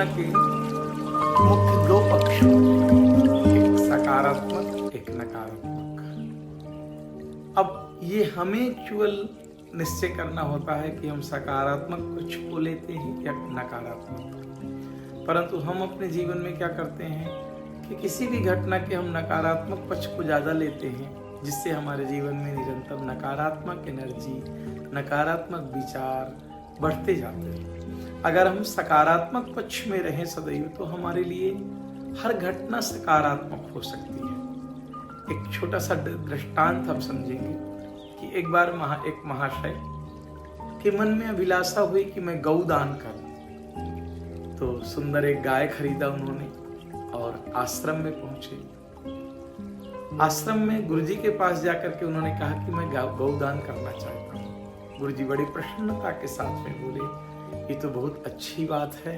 घटना के मुख्य दो पक्ष होते हैं, एक सकारात्मक, एक नकारात्मक। अब ये हमें केवल निश्चय करना होता है कि हम सकारात्मक पक्ष को लेते हैं या नकारात्मक। परंतु हम अपने जीवन में क्या करते हैं कि किसी भी घटना के हम नकारात्मक पक्ष को ज़्यादा लेते हैं, जिससे हमारे जीवन में निरंतर नकारात्मक एनर्जी, नकारात्मक विचार बढ़ते जाते हैं। अगर हम सकारात्मक पक्ष में रहें सदैव, तो हमारे लिए हर घटना सकारात्मक हो सकती है। एक छोटा सा दृष्टांत हम समझेंगे कि एक बार एक महाशय के मन में अभिलाषा हुई कि मैं गौदान करूं। तो सुंदर एक गाय खरीदा उन्होंने और आश्रम में पहुंचे। आश्रम में गुरुजी के पास जाकर के उन्होंने कहा कि मैं गौदान करना चाहता हूँ। गुरुजी बड़ी प्रसन्नता के साथ में बोले, ये तो बहुत अच्छी बात है,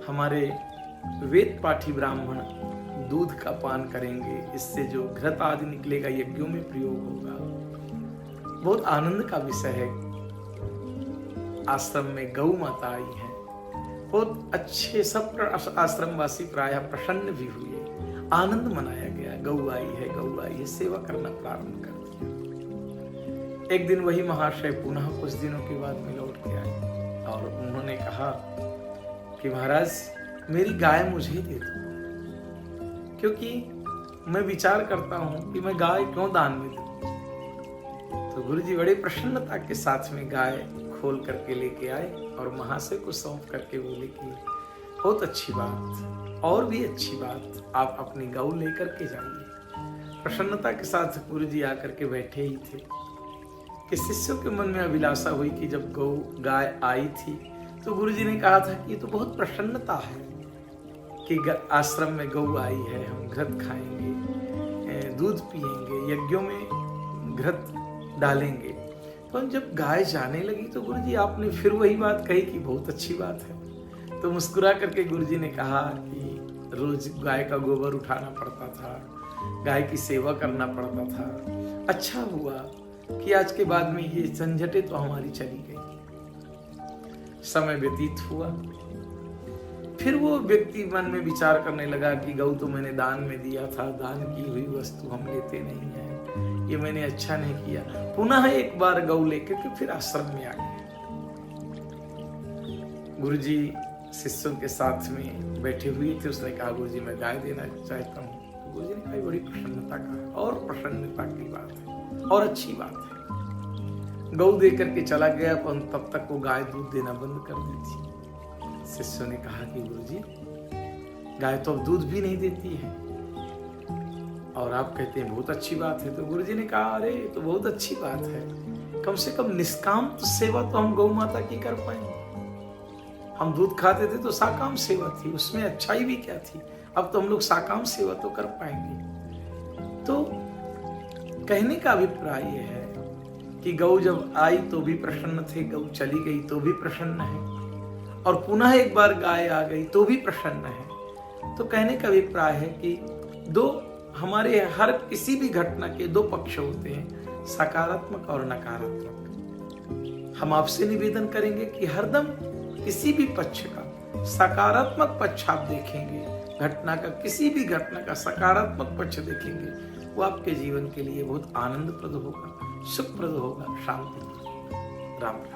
हमारे वेद पाठी ब्राह्मण दूध का पान करेंगे, इससे जो घृत आदि निकलेगा यज्ञों में प्रयोग होगा। बहुत आनंद का विषय है। आश्रम में गौ माता आई है, बहुत अच्छे सब आश्रमवासी प्रायः प्रसन्न भी हुए, आनंद मनाया गया। गौ आई है, सेवा करना प्रारंभ कर दिया। एक दिन वही महाशय पुनः कुछ दिनों के बाद में लौट के आए और उन्होंने कहा कि महाराज मेरी गाय मुझे दे दो, क्योंकि मैं विचार करता हूं कि मैं गाय क्यों दान में दूं। तो गुरुजी बड़े प्रसन्नता के साथ में गाय खोल करके लेके आए और महाशय को सौंप करके बोले कि बहुत अच्छी बात, और भी अच्छी बात, आप अपनी गौ लेकर के जाइए। प्रसन्नता के साथ गुरुजी आकर के बैठे ही थे कि शिष्यों के मन में अभिलाषा हुई कि जब गाय आई थी तो गुरुजी ने कहा था कि ये तो बहुत प्रसन्नता है कि आश्रम में गौ आई है, हम घृत खाएंगे, दूध पिएंगे, यज्ञों में घृत डालेंगे। तो जब गाय जाने लगी तो गुरुजी आपने फिर वही बात कही कि बहुत अच्छी बात है। तो मुस्कुरा करके गुरुजी ने कहा कि रोज गाय का गोबर उठाना पड़ता था, गाय की सेवा करना पड़ता था, अच्छा हुआ कि आज के बाद में ये झंझटें तो हमारी चली गई। समय व्यतीत हुआ, फिर वो व्यक्ति मन में विचार करने लगा कि गौ तो मैंने दान में दिया था, दान की हुई वस्तु हम लेते नहीं हैं, ये मैंने अच्छा नहीं किया। पुनः एक बार गौ लेकर के फिर आश्रम में आ गए। गुरुजी शिष्यों के साथ में बैठे हुए थे। उसने कहा गुरुजी मैं गाय देना चाहता हूँ। तो गुरुजी ने कहा बड़ी प्रसन्नता का और प्रसन्नता की बात है और अच्छी बात है। गौ दे करके चला गया, पर तब तक वो गाय दूध देना बंद कर दी थी। शिष्यों ने कहा कि गुरुजी गाय तो अब दूध भी नहीं देती है और आप कहते हैं बहुत अच्छी बात है। तो गुरुजी ने कहा अरे तो बहुत अच्छी बात है, कम से कम निष्काम तो सेवा तो हम गौ माता की कर पाएंगे। हम दूध खाते थे तो साकाम सेवा थी, उसमें अच्छाई भी क्या थी, अब तो हम लोग साकाम सेवा तो कर पाएंगे। तो कहने का अभिप्राय यह है कि गौ जब आई तो भी प्रसन्न थे, गौ चली गई तो भी प्रसन्न है, और पुनः एक बार गाय आ गई तो भी प्रसन्न है। तो कहने का अभिप्राय है कि हमारे हर किसी भी घटना के दो पक्ष होते हैं, सकारात्मक और नकारात्मक। हम आपसे निवेदन करेंगे कि हरदम किसी भी पक्ष का सकारात्मक पक्ष आप देखेंगे, घटना का किसी भी घटना का सकारात्मक पक्ष देखेंगे, वो आपके जीवन के लिए बहुत आनंदप्रद होगा, सुखप्रद होगा, शांति। राम राम।